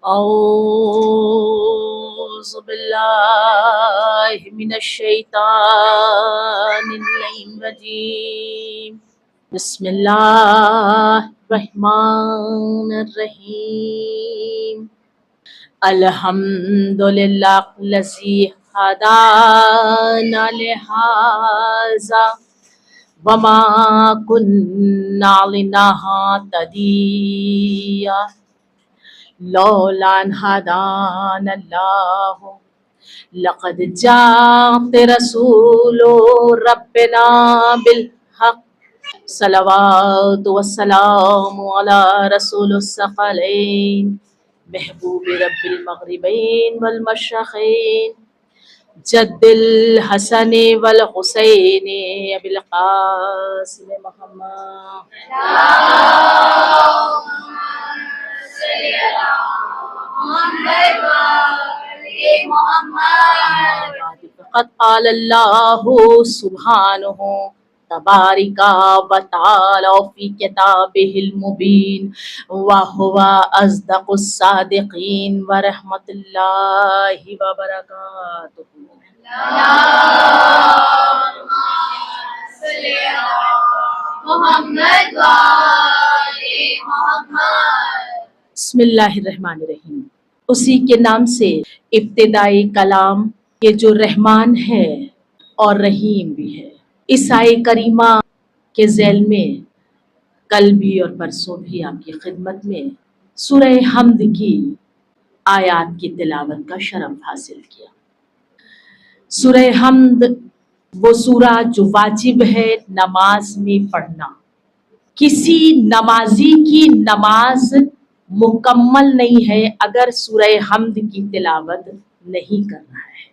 أعوذ بالله من الشيطان الرجيم. بسم الله الرحمن الرحيم. الحمد لله الذي هدانا لهذا وما كنا لنهتدي لولا أن هدانا الله لقد جاءت رسول ربنا بالحق. صلوات والسلام على رسول الثقلين محبوب رب المغربين والمشرقين جد الحسن والحسين أبي القاسم محمد. فقد قال الله سبحانه تبارك وتعالى في كتابه المبين وهو أصدق الصادقين ورحمة الله وبركاته. بسم اللہ الرحمن الرحیم. اسی کے نام سے ابتدائی کلام کے جو رحمان ہے اور رحیم بھی ہے. اس آیے کریمہ کے ذیل میں کل بھی اور پرسوں بھی آپ کی خدمت میں سورہ حمد کی آیات کی تلاوت کا شرف حاصل کیا. سورہ حمد وہ سورہ جو واجب ہے نماز میں پڑھنا. کسی نمازی کی نماز مکمل نہیں ہے اگر سورہ حمد کی تلاوت نہیں کر رہا ہے.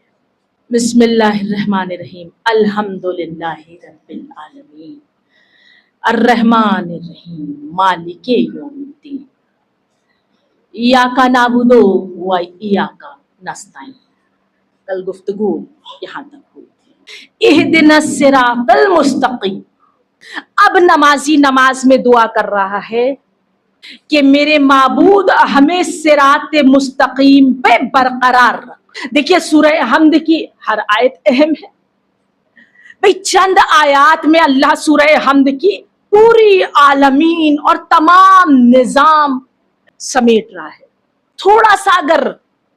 بسم اللہ الرحمن الرحیم. الحمدللہ رب العالمین الرحمن الرحیم مالک یوم الدین ایاک نعبد و ایاک نستعین. کل گفتگو یہاں تک ہوئی. اہدنا الصراط المستقیم. اب نمازی نماز میں دعا کر رہا ہے کہ میرے معبود ہمیں صراط مستقیم پہ برقرار رکھ. دیکھیے سورہ حمد کی ہر آیت اہم ہے بھئی. چند آیات میں اللہ سورہ حمد کی پوری عالمین اور تمام نظام سمیٹ رہا ہے. تھوڑا سا اگر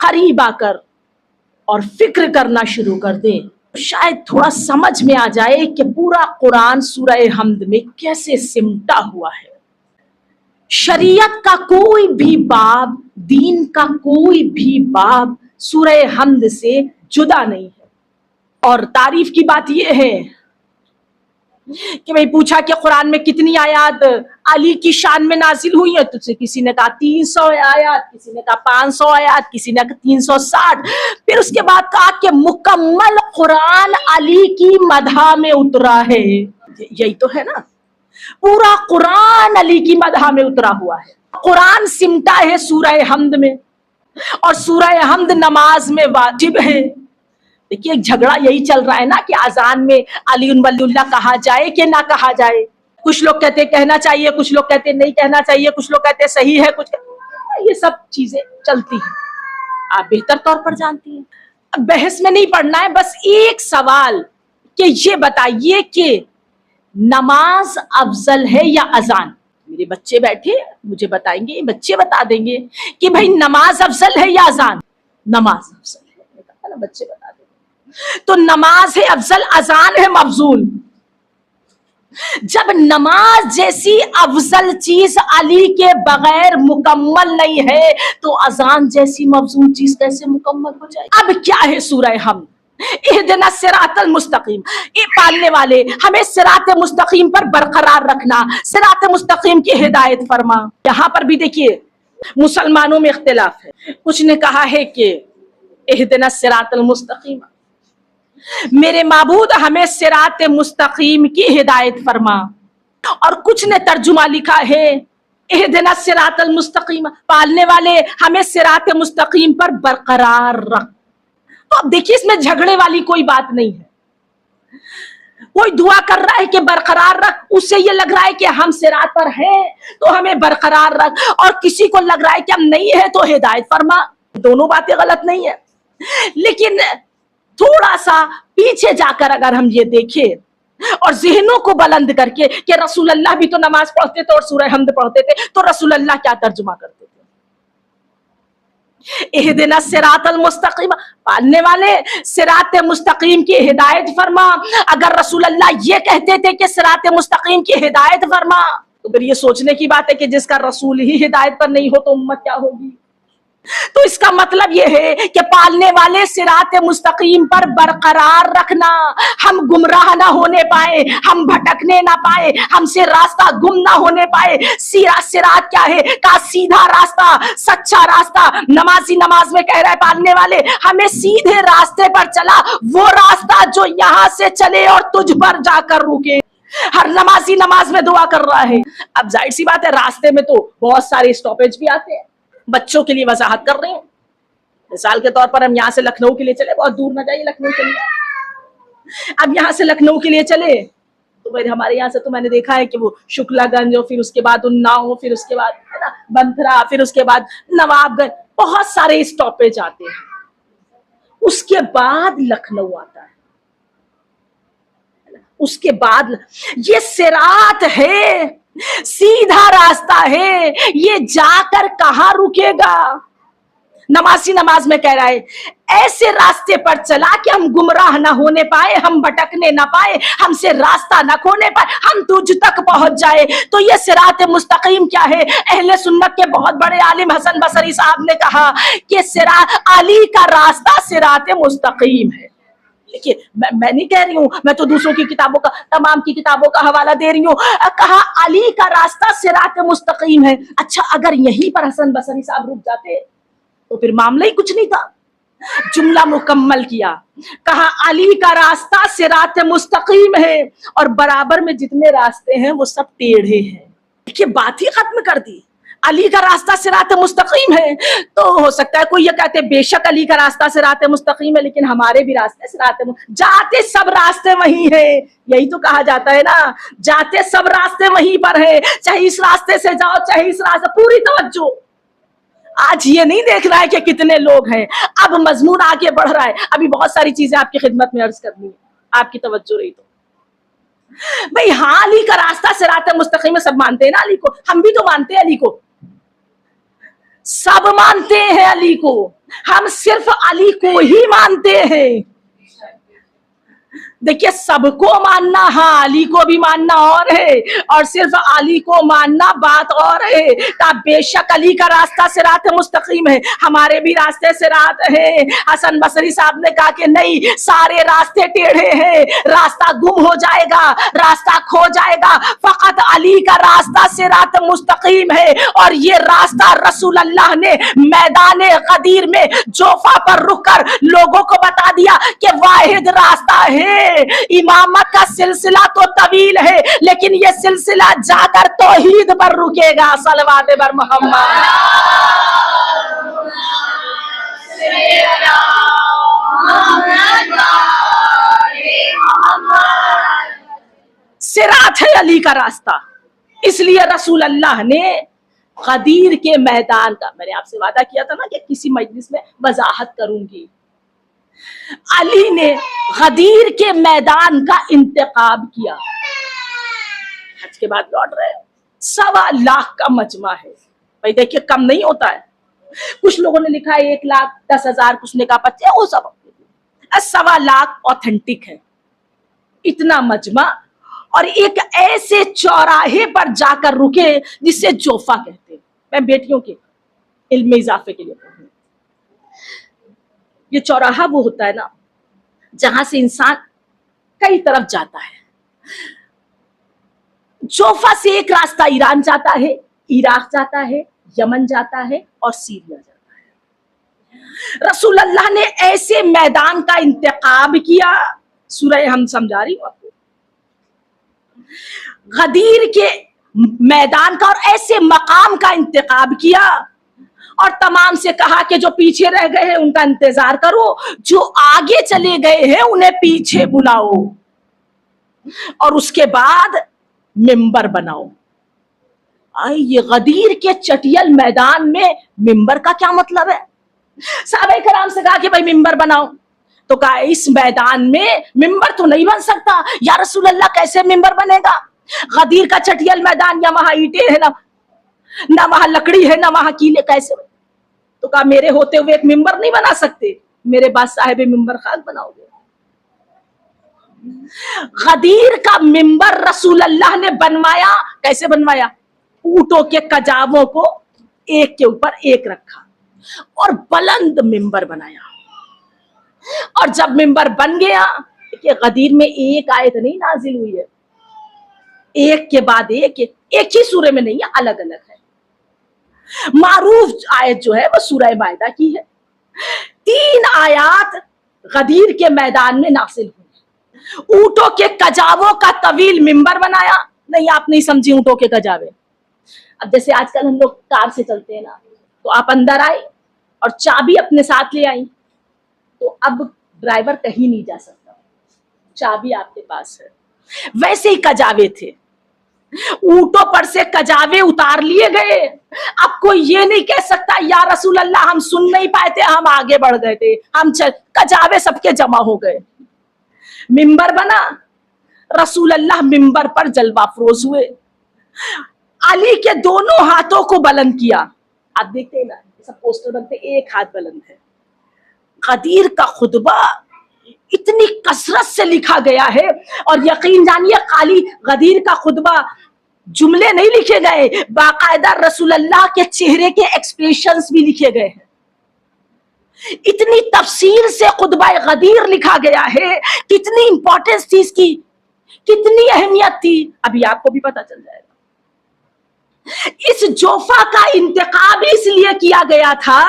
قریب آ کر اور فکر کرنا شروع کر دیں شاید تھوڑا سمجھ میں آ جائے کہ پورا قرآن سورہ حمد میں کیسے سمٹا ہوا ہے. شریعت کا کوئی بھی باب، دین کا کوئی بھی باب سورہ حمد سے جدا نہیں ہے. اور تعریف کی بات یہ ہے کہ میں پوچھا کہ قرآن میں کتنی آیات علی کی شان میں نازل ہوئی ہیں تو کسی نے کہا 300 آیات، کسی نے کہا 500 آیات، کسی نے کہا 360. پھر اس کے بعد کہا کہ مکمل قرآن علی کی مدح میں اترا ہے. یہی تو ہے نا، پورا قرآن علی کی مدح میں اترا ہوا ہے. قرآن سمٹا ہے سورہ حمد میں اور سورہ حمد نماز میں واجب ہے. دیکھیے ایک جھگڑا یہی چل رہا ہے نا کہ اذان میں علی ولی اللہ کہا جائے کہ نہ کہا جائے. کچھ لوگ کہتے کہنا چاہیے، کچھ لوگ کہتے نہیں کہنا چاہیے، کچھ لوگ کہتے صحیح ہے، کچھ یہ سب چیزیں چلتی ہیں، آپ بہتر طور پر جانتی ہیں. اب بحث میں نہیں پڑھنا ہے، بس ایک سوال کہ یہ بتائیے کہ نماز افضل ہے یا اذان؟ میرے بچے بیٹھے مجھے بتائیں گے، بچے بتا دیں گے کہ بھائی نماز افضل ہے یا اذان؟ نماز افضل ہے. بچے بتا دیں گے. تو نماز ہے افضل، اذان ہے مفضول. جب نماز جیسی افضل چیز علی کے بغیر مکمل نہیں ہے تو اذان جیسی مفضول چیز کیسے مکمل ہو جائے؟ اب کیا ہے سورہ حمد؟ اہدنا الصراط المستقیم. اے پالنے والے ہمیں صراط مستقیم پر برقرار رکھنا، صراط مستقیم کی ہدایت فرما. یہاں پر بھی دیکھیے مسلمانوں میں اختلاف ہے. کچھ نے کہا ہے کہ اہدنا الصراط المستقیم، میرے معبود ہمیں صراط مستقیم کی ہدایت فرما. اور کچھ نے ترجمہ لکھا ہے اہدنا الصراط المستقیم، پالنے والے ہمیں صراط مستقیم پر برقرار رکھ. تو اب دیکھیے اس میں جھگڑے والی کوئی بات نہیں ہے. کوئی دعا کر رہا ہے کہ برقرار رکھ، اس سے یہ لگ رہا ہے کہ ہم صراط پر ہیں تو ہمیں برقرار رکھ، اور کسی کو لگ رہا ہے کہ ہم نہیں ہیں تو ہدایت فرما. دونوں باتیں غلط نہیں ہیں. لیکن تھوڑا سا پیچھے جا کر اگر ہم یہ دیکھیں اور ذہنوں کو بلند کر کے کہ رسول اللہ بھی تو نماز پڑھتے تھے اور سورہ حمد پڑھتے تھے، تو رسول اللہ کیا ترجمہ کرتے تھے؟ اہدنا الصراط المستقیم، پالنے والے صراط مستقیم کی ہدایت فرما. اگر رسول اللہ یہ کہتے تھے کہ صراط مستقیم کی ہدایت فرما، تو پھر یہ سوچنے کی بات ہے کہ جس کا رسول ہی ہدایت پر نہیں ہو تو امت کیا ہوگی؟ تو اس کا مطلب یہ ہے کہ پالنے والے صراط مستقیم پر برقرار رکھنا، ہم گمراہ نہ ہونے پائے، ہم بھٹکنے نہ پائے، ہم سے راستہ گم نہ ہونے پائے. صراط کیا ہے؟ کا سیدھا راستہ، سچا راستہ. نمازی نماز میں کہہ رہا ہے پالنے والے ہمیں سیدھے راستے پر چلا، وہ راستہ جو یہاں سے چلے اور تجھ پر جا کر رکے. ہر نمازی نماز میں دعا کر رہا ہے. اب ظاہر سی بات ہے راستے میں تو بہت سارے اسٹاپیج بھی آتے ہیں. بچوں کے لیے وضاحت کر رہے ہیں. مثال کے طور پر ہم یہاں سے لکھنؤ کے لیے چلے، بہت دور نہ جائیے، لکھنؤ چلیے. اب یہاں سے لکھنؤ کے لیے چلے تو پھر ہمارے یہاں سے تو میں نے دیکھا ہے کہ وہ شکلا گنج، پھر اس کے بعد اناؤ، پھر اس کے بعد بنتھرا، پھر اس کے بعد نواب گنج، بہت سارے اسٹاپیج آتے ہیں. اس کے بعد لکھنؤ آتا ہے. اس کے بعد یہ صراط ہے، سیدھا راستہ ہے، یہ جا کر کہاں رکے گا؟ نمازی نماز میں کہہ رہا ہے ایسے راستے پر چلا کہ ہم گمراہ نہ ہونے پائے، ہم بھٹکنے نہ پائے، ہم سے راستہ نہ کھونے پائے، ہم تجھ تک پہنچ جائے. تو یہ صراط مستقیم کیا ہے؟ اہل سنت کے بہت بڑے عالم حسن بصری صاحب نے کہا کہ علی کا راستہ صراط مستقیم ہے. دیکھیے میں نہیں کہہ رہی ہوں، میں تو دوسروں کی کتابوں کا، تمام کی کتابوں کا حوالہ دے رہی ہوں. کہا علی کا راستہ صراط مستقیم ہے. اچھا اگر یہیں پر حسن بصری صاحب رک جاتے تو پھر معاملہ ہی کچھ نہیں تھا. جملہ مکمل کیا، کہا علی کا راستہ صراط مستقیم ہے اور برابر میں جتنے راستے ہیں وہ سب ٹیڑھے ہیں. دیکھیے بات ہی ختم کر دی. علی کا راستہ صراط مستقیم ہے تو ہو سکتا ہے کوئی یہ کہتے بے شک علی کا راستہ صراط مستقیم ہے، لیکن ہمارے بھی راستے صراط جاتے سب راستے وہی ہیں. یہی تو کہا جاتا ہے نا، جاتے سب راستے وہیں پر ہے، چاہے اس راستے سے جاؤ چاہے اس راستے. پوری توجہ. آج یہ نہیں دیکھ رہا ہے کہ کتنے لوگ ہیں، اب مضمون آگے بڑھ رہا ہے. ابھی بہت ساری چیزیں آپ کی خدمت میں عرض کرنی ہے، آپ کی توجہ رہی تو. بھئی ہاں علی کا راستہ صراط مستقیم میں سب مانتے ہیں نا علی کو، ہم بھی تو مانتے ہیں علی کو، سب مانتے ہیں علی کو، ہم صرف علی کو ہی مانتے ہیں. دیکھیے سب کو ماننا، ہاں علی کو بھی ماننا اور ہے، اور صرف علی کو ماننا بات اور ہے. کہ بے شک علی کا راستہ صراط مستقیم ہے، ہمارے بھی راستے صراط ہے. حسن بصری صاحب نے کہا کہ نہیں، سارے راستے ٹیڑھے ہیں، راستہ گم ہو جائے گا، راستہ کھو جائے گا. فقط علی کا راستہ صراط مستقیم ہے، اور یہ راستہ رسول اللہ نے میدان غدیر میں جوفا پر رک کر لوگوں کو بتا دیا کہ واحد راستہ ہے. امامت کا سلسلہ تو طویل ہے لیکن یہ سلسلہ جا کر توحید پر رکے گا. صلوات بر محمد. صراط ہے علی کا راستہ. اس لیے رسول اللہ نے غدیر کے میدان کا، میں نے آپ سے وعدہ کیا تھا نا کہ کسی مجلس میں وضاحت کروں گی، علی نے غدیر کے میدان کا انتخاب کیا. حج کے بعد لوٹ رہے 1.25 لاکھ کا مجمع ہے. بھائی دیکھیے کم نہیں ہوتا ہے. کچھ لوگوں نے لکھا ہے 1,10,000، کچھ نے کہا 25، وہ سب 1.25 لاکھ اوتھینٹک ہے. اتنا مجمع اور ایک ایسے چوراہے پر جا کر رکے جسے جوفا کہتے ہیں. میں بیٹیوں کے علم میں اضافے کے لیے پڑھوں. یہ چوراہا وہ ہوتا ہے نا جہاں سے انسان کئی طرف جاتا ہے. جوفا سے ایک راستہ ایران جاتا ہے، عراق جاتا ہے، یمن جاتا ہے اور سیریا جاتا ہے. رسول اللہ نے ایسے میدان کا انتخاب کیا. سورہ ہم سمجھا رہی ہوں آپ کو، غدیر کے میدان کا اور ایسے مقام کا انتخاب کیا اور تمام سے کہا کہ جو پیچھے رہ گئے ہیں ان کا انتظار کرو، جو آگے چلے گئے ہیں انہیں پیچھے بلاؤ. اور اس کے بعد ممبر بناؤ. یہ غدیر کے چٹیل میدان میں ممبر کا کیا مطلب ہے؟ صحابہ کرام سے کہا کہ بھائی ممبر بناؤ، تو کہا اس میدان میں ممبر تو نہیں بن سکتا. یا رسول اللہ کیسے ممبر بنے گا؟ غدیر کا چٹیل میدان، یا وہاں اینٹیں ہیں نہ وہاں لکڑی ہے نہ وہاں کیلے، کیسے؟ تو کہا میرے ہوتے ہوئے ایک ممبر نہیں بنا سکتے، میرے بعد صاحب ممبر خاک بناؤ گے. غدیر کا ممبر رسول اللہ نے بنوایا. کیسے بنوایا؟ اونٹوں کے کجاووں کو ایک کے اوپر ایک رکھا اور بلند ممبر بنایا. اور جب ممبر بن گیا کہ غدیر میں ایک آیت نہیں نازل ہوئی ہے، ایک کے بعد ایک ہی سورے میں نہیں ہے، الگ الگ ہے. معروف آیت جو ہے وہ سورہ مائدہ کی ہے. 3 آیات غدیر کے میدان میں نازل ہوئی. اونٹوں کے کجاووں کا طویل ممبر بنایا. نہیں آپ نہیں سمجھی اونٹوں کے کجاوے. اب جیسے آج کل ہم لوگ کار سے چلتے ہیں نا، تو آپ اندر آئے اور چابی اپنے ساتھ لے آئی، تو اب ڈرائیور کہیں نہیں جا سکتا، چابی آپ کے پاس ہے. ویسے ہی کجاوے تھے، اونٹوں پر سے کجاوے اتار لیے گئے. اب کوئی یہ نہیں کہہ سکتا یا رسول اللہ ہم سن نہیں پائے تھے، ہم آگے بڑھ گئے تھے، کجاوے سب کے جمع ہو گئے. ممبر بنا، رسول اللہ ممبر پر جلوہ افروز ہوئے. علی کے دونوں ہاتھوں کو بلند کیا. آپ دیکھتے ہیں نا سب پوسٹر بنتے، ایک ہاتھ بلند ہے. غدیر کا خطبہ اتنی کثرت سے لکھا گیا ہے، اور یقین جانیے خالی غدیر کا خطبہ جملے نہیں لکھے گئے، باقاعدہ رسول اللہ کے چہرے کے ایکسپریشنز بھی لکھے گئے ہیں. اتنی تفصیل سے خطبہ غدیر لکھا گیا ہے. کتنی امپورٹنس تھی اس کی، کتنی اہمیت تھی، ابھی آپ کو بھی پتا چل جائے گا. اس جوفا کا انتخاب اس لیے کیا گیا تھا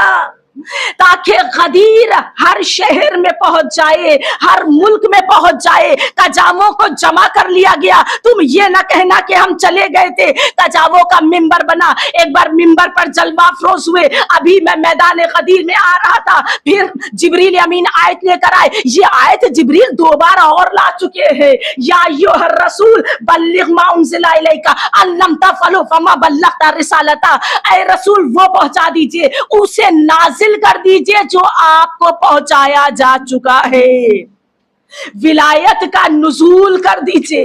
تاکہ غدیر ہر شہر میں پہنچ جائے، ہر ملک میں پہنچ جائے. کجاووں کو جمع کر لیا گیا. تم یہ نہ کہنا کہ ہم چلے گئے تھے. کجاووں کا ممبر بنا. ایک بار ممبر پر جلوہ افروز ہوئے. ابھی میں میدان غدیر میں آ رہا تھا، پھر جبریل امین آیت لے کر آئے. یہ آیت جبریل 2 بار اور لا چکے ہیں. یا ایھا الرسول بلغ ما انزل الیک ان لم تفعل فما بلغت رسالتا. اے رسول وہ پہنچا دیجئے، اسے نازل کر دیجئے جو آپ کو پہنچایا جا چکا ہے. ولایت کا نزول کر دیجئے.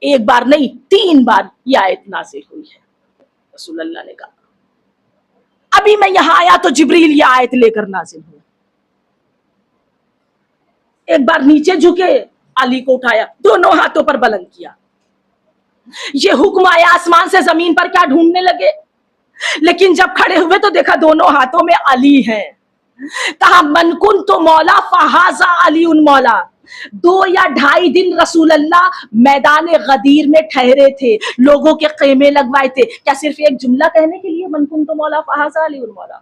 ایک بار نہیں 3 بار یہ آیت نازل ہوئی ہے. رسول اللہ نے کہا ابھی میں یہاں آیا تو جبریل یہ آیت لے کر نازل ہوا. ایک بار نیچے جھکے، علی کو اٹھایا، دونوں ہاتھوں پر بلند کیا. یہ حکم آیا آسمان سے زمین پر کیا ڈھونڈنے لگے، لیکن جب کھڑے ہوئے تو دیکھا دونوں ہاتھوں میں علی ہے. کہا من کنت مولا فہذا علی مولا. 2 یا 2.5 دن رسول اللہ میدان غدیر میں ٹھہرے تھے، لوگوں کے خیمے لگوائے تھے. کیا صرف ایک جملہ کہنے کے لیے من کنت مولا فہذا علی مولا؟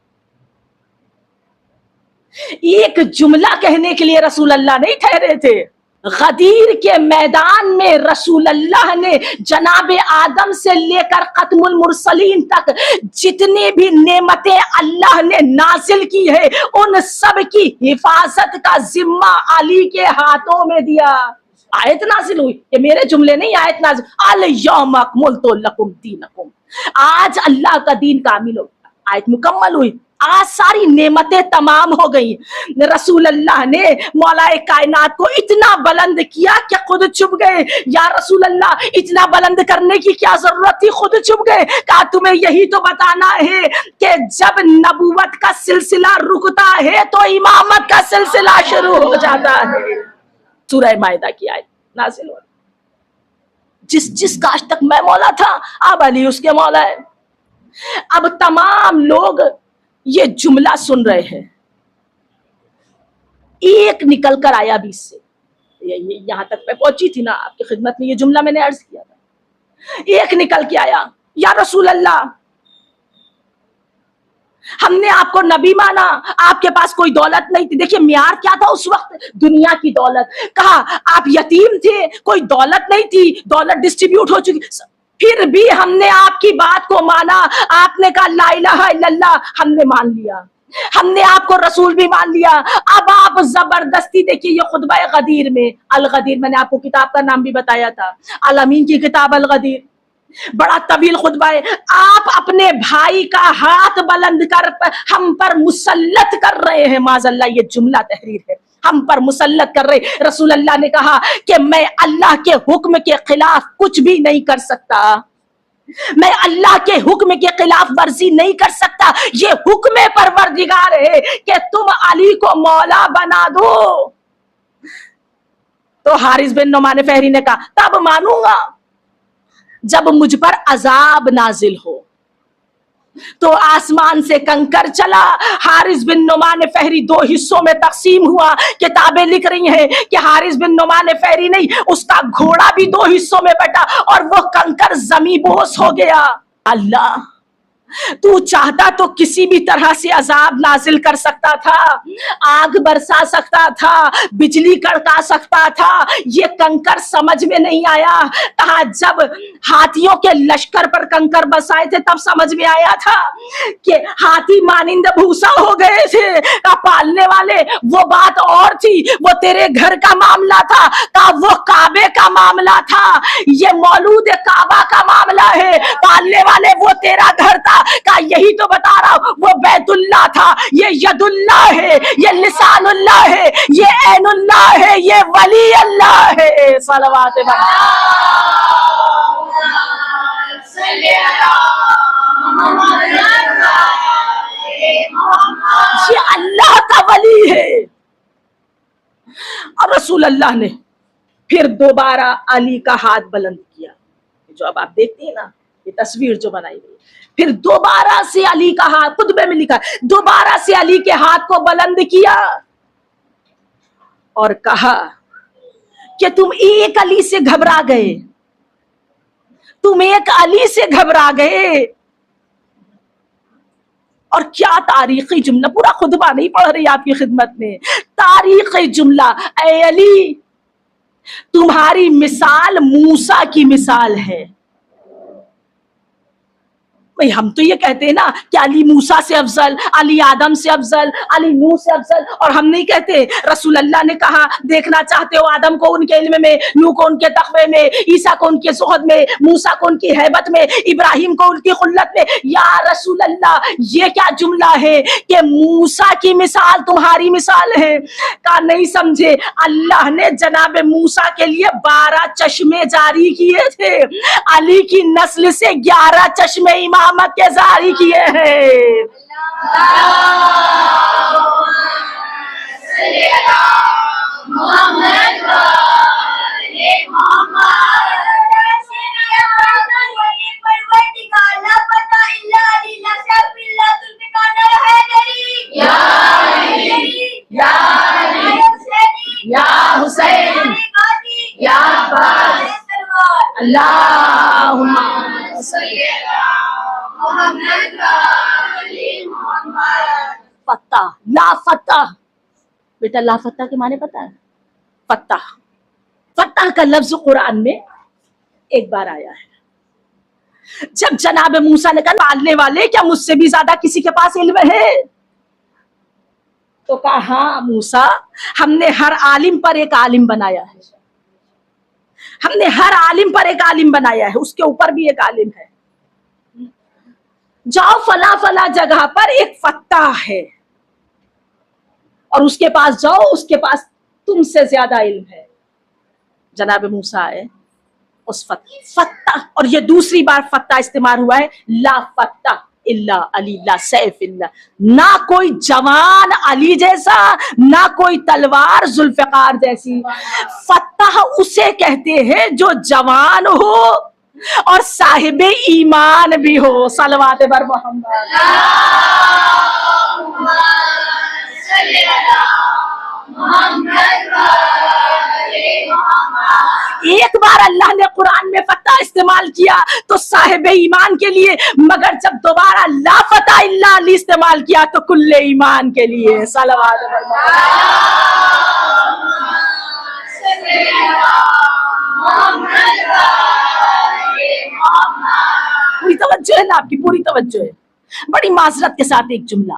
ایک جملہ کہنے کے لیے رسول اللہ نہیں ٹھہرے تھے. غدیر کے میدان میں رسول اللہ نے جناب آدم سے لے کر ختم المرسلین تک جتنی بھی نعمتیں اللہ نے نازل کی ہے، ان سب کی حفاظت کا ذمہ علی کے ہاتھوں میں دیا. آیت نازل ہوئی، یہ میرے جملے نہیں، آیت نازل الیوم اکملت لکم دینکم. آج اللہ کا دین کامل ہو گیا. آیت مکمل ہوئی، آج ساری نعمتیں تمام ہو گئی. رسول اللہ نے مولا کائنات کو اتنا بلند کیا کہ خود چھپ گئے. یا رسول اللہ اتنا بلند کرنے کی کیا ضرورت تھی، خود چھپ گئے. کہا تمہیں یہی تو بتانا ہے کہ جب نبوت کا سلسلہ رکتا ہے تو امامت کا سلسلہ شروع ہو جاتا ہے. سورہ مائدہ کی آیت نازل ہو، جس کاش تک میں مولا تھا اب علی اس کے مولا ہے. اب تمام لوگ یہ جملہ سن رہے ہیں. ایک نکل کر آیا 20 سے، یہاں تک میں پہنچی تھی نا آپ کی خدمت میں، یہ جملہ میں نے عرض کیا تھا. ایک نکل کے آیا، یا رسول اللہ ہم نے آپ کو نبی مانا، آپ کے پاس کوئی دولت نہیں تھی. دیکھیے معیار کیا تھا اس وقت، دنیا کی دولت. کہا آپ یتیم تھے، کوئی دولت نہیں تھی، دولت ڈسٹریبیوٹ ہو چکی، پھر بھی ہم نے آپ کی بات کو مانا. آپ نے کہا لا الہ الا اللہ، ہم نے مان لیا. ہم نے آپ کو رسول بھی مان لیا، اب آپ زبردستی دیکھیے یہ خطبہ غدیر میں، الغدیر میں نے آپ کو کتاب کا نام بھی بتایا تھا، الامین کی کتاب الغدیر، بڑا طویل خطبہ ہے۔ آپ اپنے بھائی کا ہاتھ بلند کر ہم پر مسلط کر رہے ہیں، معاذ اللہ، یہ جملہ تحریر ہے، ہم پر مسلط کر رہے۔ رسول اللہ نے کہا کہ میں اللہ کے حکم کے خلاف کچھ بھی نہیں کر سکتا، میں اللہ کے حکم کے خلاف ورزی نہیں کر سکتا، یہ حکم پروردگار ہے کہ تم علی کو مولا بنا دو۔ تو حارث بن نعمان فہری نے کہا تب مانوں گا جب مجھ پر عذاب نازل ہو۔ تو آسمان سے کنکر چلا، حارث بن نعمان فہری دو حصوں میں تقسیم ہوا۔ کتابیں لکھ رہی ہیں کہ حارث بن نعمان فہری نہیں، اس کا گھوڑا بھی دو حصوں میں بٹا اور وہ کنکر زمیں بوس ہو گیا۔ اللہ تو چاہتا تو کسی بھی طرح سے عذاب نازل کر سکتا تھا، آگ برسا سکتا تھا، بجلی کڑکا سکتا تھا، یہ کنکر سمجھ میں نہیں آیا۔ کہا جب ہاتھیوں کے لشکر پر کنکر برسائے تھے تب سمجھ میں آیا تھا کہ ہاتھی مانند بھوسا ہو گئے تھے۔ پالنے والے وہ بات اور تھی، وہ تیرے گھر کا معاملہ تھا، وہ کعبے کا معاملہ تھا، یہ مولود کعبہ کا معاملہ ہے، پالنے والے وہ تیرا گھر تھا۔ کہا یہی تو بتا رہا ہوں، وہ بیت اللہ تھا، یہ ید اللہ ہے، یہ لسان اللہ ہے، یہ عین اللہ ہے، یہ ولی اللہ ہے۔ صلوات یہ اللہ کا ولی ہے۔ اور رسول اللہ نے پھر دوبارہ علی کا ہاتھ بلند کیا، جو اب آپ دیکھتے ہیں نا یہ تصویر جو بنائی گئی، پھر دوبارہ سے علی کا ہاتھ، خطبے میں لکھا دوبارہ سے علی کے ہاتھ کو بلند کیا اور کہا کہ تم ایک علی سے گھبرا گئے، تم ایک علی سے گھبرا گئے۔ اور کیا تاریخی جملہ، پورا خطبہ نہیں پڑھ رہی آپ کی خدمت میں، تاریخی جملہ، اے علی تمہاری مثال موسیٰ کی مثال ہے۔ ہم تو یہ کہتے ہیں نا کہ علی موسیٰ سے افضل، علی آدم سے افضل، علی نوح سے افضل، اور ہم نہیں کہتے رسول اللہ نے کہا دیکھنا چاہتے ہو آدم کو ان کے علم میں، نوح کو ان کے تقوی میں، عیسیٰ کو ان کے زہد میں، موسیٰ کو ان کی ہیبت میں، ابراہیم کو ان کی خلت میں۔ یا رسول اللہ یہ کیا جملہ ہے کہ موسیٰ کی مثال تمہاری مثال ہے؟ کہا نہیں سمجھے، اللہ نے جناب موسیٰ کے لیے 12 چشمے جاری کیے تھے، علی کی نسل سے 11 چشمے امامت کے جاری کیے ہیں۔ یا حسین یا اللہم فتح، لا فتح، بیٹا لا فتح کے معنی پتہ ہے؟ فتح، فتح کا لفظ قرآن میں ایک بار آیا ہے۔ جب جناب موسیٰ نے کہا پالنے والے کیا مجھ سے بھی زیادہ کسی کے پاس علم ہے؟ تو کہا ہاں موسیٰ، ہم نے ہر عالم پر ایک عالم بنایا ہے، ہم نے ہر عالم پر ایک عالم بنایا ہے، اس کے اوپر بھی ایک عالم ہے، جاؤ فلاں فلاں جگہ پر ایک فتح ہے اور اس کے پاس جاؤ، اس کے پاس تم سے زیادہ علم ہے۔ جناب موسیٰ آئے اس فتح، اور یہ دوسری بار فتح استعمال ہوا ہے، لا فتح الا علی، لا سیف الا، نہ کوئی جوان علی جیسا، نہ کوئی تلوار ذوالفقار جیسی۔ فتح اسے کہتے ہیں جو جوان ہو اور صاحب ایمان بھی ہو۔ صلوات بر محمد۔ ایک بار اللہ نے قرآن میں فتح استعمال کیا تو صاحب ایمان کے لیے، مگر جب دوبارہ لا فتح الا علی استعمال کیا تو کل ایمان کے لیے۔ صلوات بر پوری توجہ ہے نا آپ کی، پوری توجہ ہے۔ بڑی معذرت کے ساتھ ایک جملہ،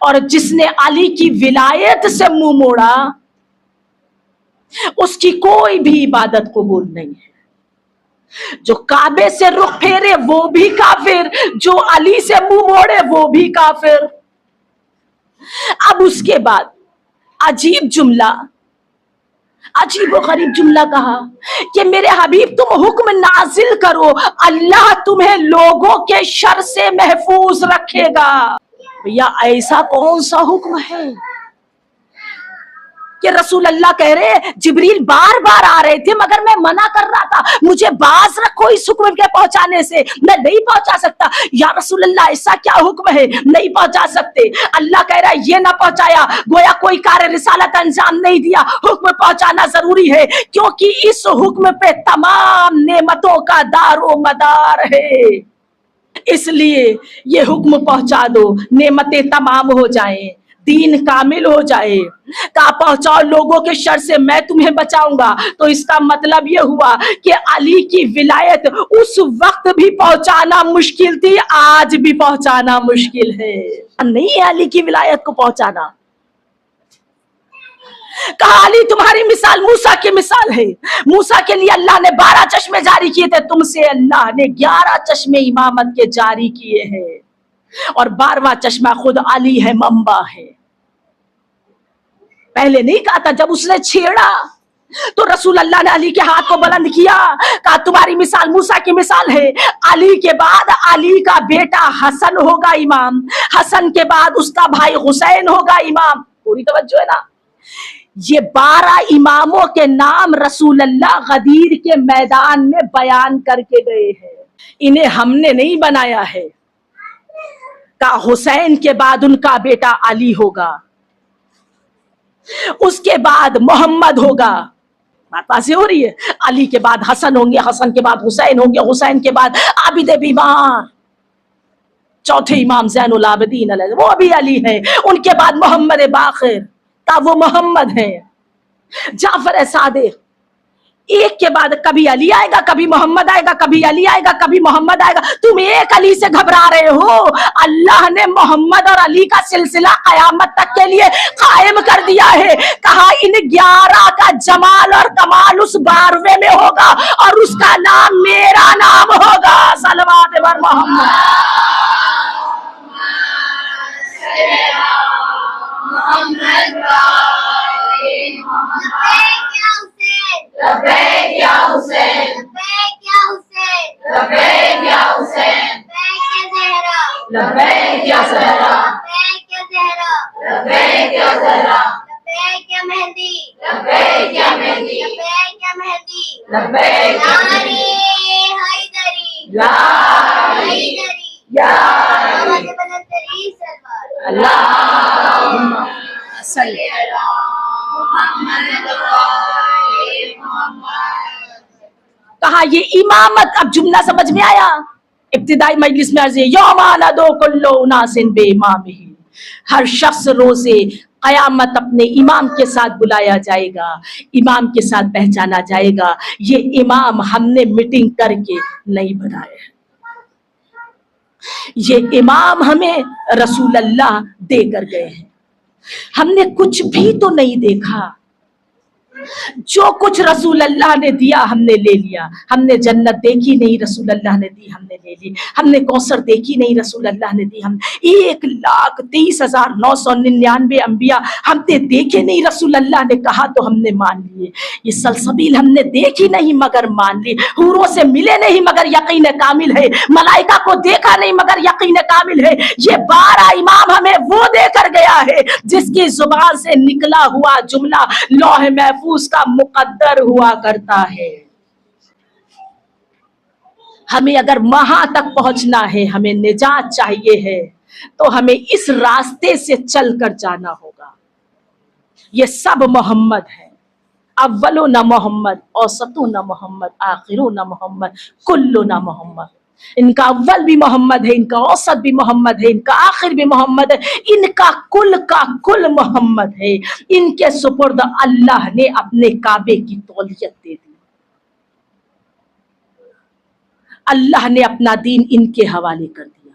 اور جس نے علی کی ولایت سے منہ موڑا اس کی کوئی بھی عبادت قبول نہیں ہے. جو کعبے سے رخ پھیرے وہ بھی کافر، جو علی سے منہ موڑے وہ بھی کافر. اب اس کے بعد عجیب و غریب جملہ کہا کہ میرے حبیب تم حکم نازل کرو، اللہ تمہیں لوگوں کے شر سے محفوظ رکھے گا. بھیا ایسا کون سا حکم ہے کہ رسول اللہ کہہ رہے جبریل بار بار آ رہے تھے مگر میں منع کر رہا تھا، مجھے باز رکھو اس حکم کے پہنچانے سے، میں نہیں پہنچا سکتا. یا رسول اللہ ایسا کیا حکم ہے، نہیں پہنچا سکتے. اللہ کہہ رہا ہے یہ نہ پہنچایا گویا کوئی کار رسالت انجام نہیں دیا. حکم پہنچانا ضروری ہے کیونکہ اس حکم پہ تمام نعمتوں کا دار و مدار ہے. اس لیے یہ حکم پہنچا دو، نعمتیں تمام ہو جائیں، دین کامل ہو جائے. کہا پہنچاؤ لوگوں کے شر سے، میں تمہیں بچاؤں گا. تو اس کا مطلب یہ ہوا کہ علی کی ولایت اس وقت بھی پہنچانا مشکل تھی، آج بھی پہنچانا مشکل ہے. نہیں ہے علی کی ولایت کو پہنچانا. کہا علی تمہاری مثال موسیٰ کی مثال ہے. موسیٰ کے لیے اللہ نے 12 چشمے جاری کیے تھے، تم سے اللہ نے 11 چشمے امامت کے جاری کیے ہیں، اور 12واں چشمہ خود علی ہے، منبع ہے. پہلے نہیں کہا تھا، جب اس نے چھیڑا تو رسول اللہ نے علی کے ہاتھ کو بلند کیا، کہا تمہاری مثال موسیٰ کی مثال ہے. علی کے بعد علی کا بیٹا حسن ہوگا امام، حسن کے بعد اس کا بھائی حسین ہوگا امام. پوری توجہ ہے نا. یہ 12 اماموں کے نام رسول اللہ غدیر کے میدان میں بیان کر کے گئے ہیں. انہیں ہم نے نہیں بنایا ہے. کہا حسین کے بعد ان کا بیٹا علی ہوگا، اس کے بعد محمد ہوگا. بات واضح ہو رہی ہے. علی کے بعد حسن ہوں گے، حسن کے بعد حسین ہوں گے، حسین کے بعد عابد بیمار چوتھے امام زین العابدین علیہ وہ بھی علی ہے. ان کے بعد محمد باقر تا وہ محمد ہیں. جعفر صادق، ایک کے بعد کبھی علی آئے گا، کبھی محمد آئے گا، کبھی علی آئے گا، کبھی محمد آئے گا. تم ایک علی سے گھبرا رہے ہو، اللہ نے محمد اور علی کا سلسلہ قیامت تک کے لیے قائم کر دیا ہے. کہا ان 11 کا جمال اور کمال اس 12ویں میں ہوگا اور اس کا نام میرا نام ہوگا. صلوات بر محمد. لبیک یا حسین، لبیک یا حسین، لبیک یا حسین، لبیک یا زہرا، لبیک یا زہرا، لبیک یا زہرا، لبیک یا مہدی، لبیک یا مہدی، لبیک یا مہدی، لبیک یا علی حیدری، یا حیدری، یا محمد بلندری سرور. اللہم صلی علی محمد. کہا یہ امامت، اب جملہ سمجھ میں آیا. ابتدائی مجلس میں عرض ہے یوم ندعو کل اناس بامامہ، ہر شخص روزے قیامت اپنے امام کے ساتھ بلایا جائے گا، امام کے ساتھ پہچانا جائے گا. یہ امام ہم نے میٹنگ کر کے نہیں بنایا، یہ امام ہمیں رسول اللہ دے کر گئے ہیں. ہم نے کچھ بھی تو نہیں دیکھا، جو کچھ رسول اللہ نے دیا ہم نے لے لیا. ہم نے جنت دیکھی نہیں، رسول اللہ نے دی، ہم نے لے لی. ہم نے کوثر دیکھی نہیں، رسول اللہ نے دی. ہم 1,23,999 انبیاء ہم نے دیکھے نہیں، رسول اللہ نے کہا تو ہم نے مان لیے. یہ سلسبیل ہم نے دیکھی نہیں مگر مان لی. حوروں سے ملے نہیں مگر یقین کامل ہے. ملائکہ کو دیکھا نہیں مگر یقین کامل ہے. یہ 12 امام ہمیں وہ دے کر گیا ہے جس کی زبان سے نکلا ہوا جملہ لوح محفوظ اس کا مقدر ہوا کرتا ہے. ہمیں اگر وہاں تک پہنچنا ہے، ہمیں نجات چاہیے ہے، تو ہمیں اس راستے سے چل کر جانا ہوگا. یہ سب محمد ہے. اولنا محمد، اوسطنا محمد، آخرنا محمد، کلنا محمد. ان کا اول بھی محمد ہے، ان کا اوسط بھی محمد ہے، ان کا آخر بھی محمد ہے، ان کا کل محمد ہے. ان کے سپرد اللہ نے اپنے کعبے کی تولیت دے دی. اللہ نے اپنا دین ان کے حوالے کر دیا.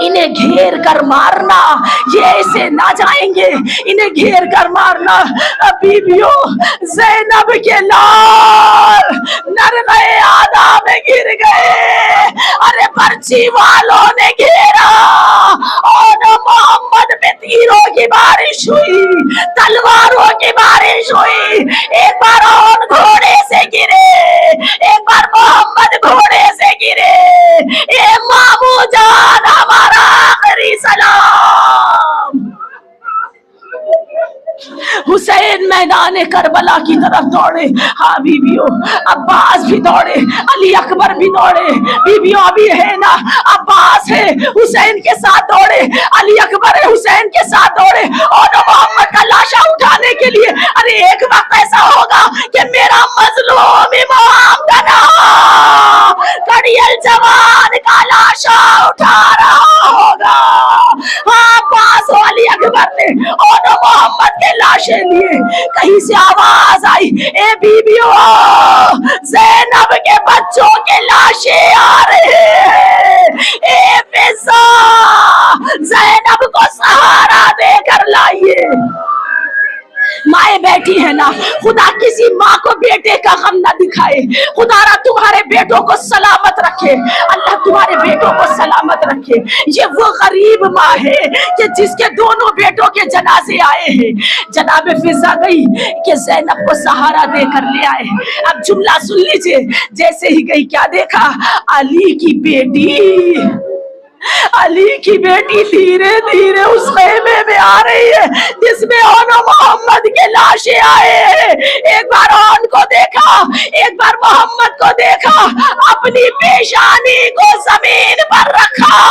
انہیں گھیر کر مارنا، یہ ایسے نہ جائیں گے، انہیں گھیر کر مارنا۔ بیویوں زینب کے لال نرغے آدھا میں گر گئے، ارے پرچی والوں نے گھیرا اور محمد پہ تیروں کی بارش ہوئی، تلواروں کی بارش ہوئی۔ ایک بار اور گھوڑے سے گرے، ایک بار محمد گھوڑے سے گرے۔ اے مامو جان ہمارا آخری سلام۔ حسین میدان کربلا کی طرف دوڑے۔ ہاں بیویوں عباس بھی دوڑے، علی اکبر بھی دوڑے۔ بیویوں ابھی ہے نا، عباس ہے حسین کے ساتھ دوڑے، علی اکبر ہے حسین کے ساتھ دوڑے اور محمد کا لاشا اٹھانے کے لیے۔ ارے ایک وقت ایسا ہوگا کہ میرا مظلوم امام دنا کڑیل جوان کا لاشا اٹھا رہا ہوگا۔ ہاں عباس و علی اکبر نے اور محمد کے لاشیں لیے۔ کہیں سے آواز آئی، اے بیویوں زینب کے بچوں کے لاشیں آ رہے ہیں، اے فضا زینب کو سہارا دے کر لائیے۔ مائیں بیٹھی ہے نا، خدا کسی ماں کو بیٹے کا غم نہ دکھائے، خدا را تمہارے بیٹوں کو سلامت رکھے، اللہ تمہارے بیٹوں کو سلامت رکھے۔ یہ وہ غریب ماں ہے کہ جس کے دونوں بیٹوں کے جنازے آئے ہیں۔ جناب فضا گئی کہ زینب کو سہارا دے کر لے آئے۔ اب جملہ سن لیجئے، جیسے ہی گئی کیا دیکھا؟ علی کی بیٹی، علی کی بیٹی دھیرے دھیرے اس خیمے میں آ رہی ہے جس میں اون و محمد کے لاشیں آئے ہیں۔ ایک بار اون کو دیکھا، ایک بار محمد کو دیکھا، اپنی پیشانی کو زمین پر رکھا۔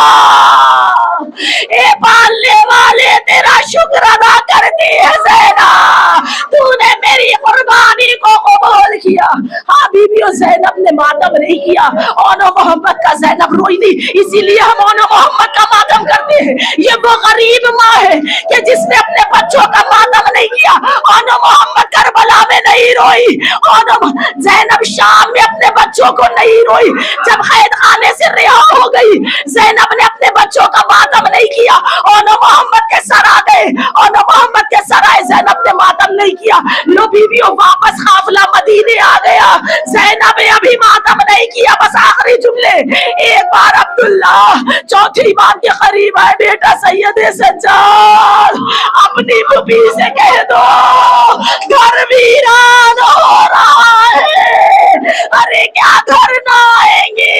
اے پالنے والے تیرا شکر ادا کرتی ہے زینب، تو نے میری قربانی کو قبول کیا۔ ہاں بیویوں زینب نے ماتم نہیں کیا، اون و محمد کا زینب روئی نہیں، اسی لیے ہم اون و محمد کا ماتم کرتے ہیں۔ یہ وہ غریب ماں ہے کہ جس نے اپنے بچوں کا ماتم نہیں کیا۔ اون و محمد کربلا میں نہیں روئی، زینب شام میں اپنے بچوں کو نہیں روئی۔ جب قید خانے سے رہا ہو گئی، زینب نے اپنے بچوں کا ماتم نہیں کیا، اون و محمد کے سر آ گئے، اون و محمد کے سر آئے، زینب نے ماتم نہیں کیا۔ لو بیویوں واپس قافلہ مدینے آ گیا، زینب نے ابھی ماتم نہیں کیا۔ بس آخری جملے، ایک بار عبداللہ چوتھی امام کے قریب آئے، بیٹا سید سجاد اپنی پھوپھی سے کہہ دو گھر ویران ہو رہا ہے۔ ارے کیا گھر نہ آئیں گے؟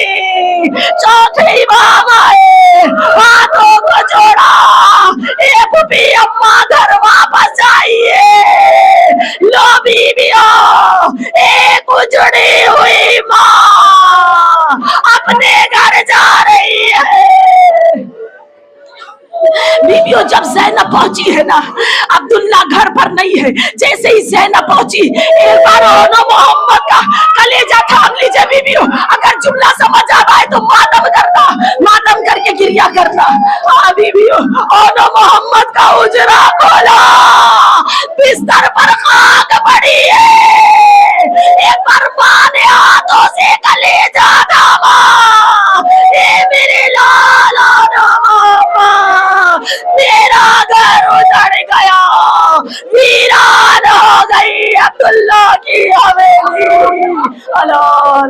چوتھے امام آئے، ہاتھوں کو جوڑا، اے پھوپھی اماں گھر واپس جائیے۔ لو بیویوں ایک اجڑی ہوئی ماں اپنے گھر جا رہی ہے۔ بیویوں جب زینب پہنچی ہے نا، عبداللہ گھر پر نہیں ہے، جیسے ہی زینب پہنچی ایک بار اون و محمد کا کلیجہ تھام لیجئے۔ بیویوں اگر جملہ سمجھ آئے تو ماتم کرنا، ماتم کر کے گریہ کرنا۔ ہاں بیویوں اون و محمد کا اجرا کھولا، بستر پر خاک پڑی ہے۔ ایک بار ماں نے ہاتھوں سے کلیجہ تھاما، اے میرے لالا میرا گھر اجڑ گیا، ویران ہو گئی عبداللہ کی حویلی۔ اللہ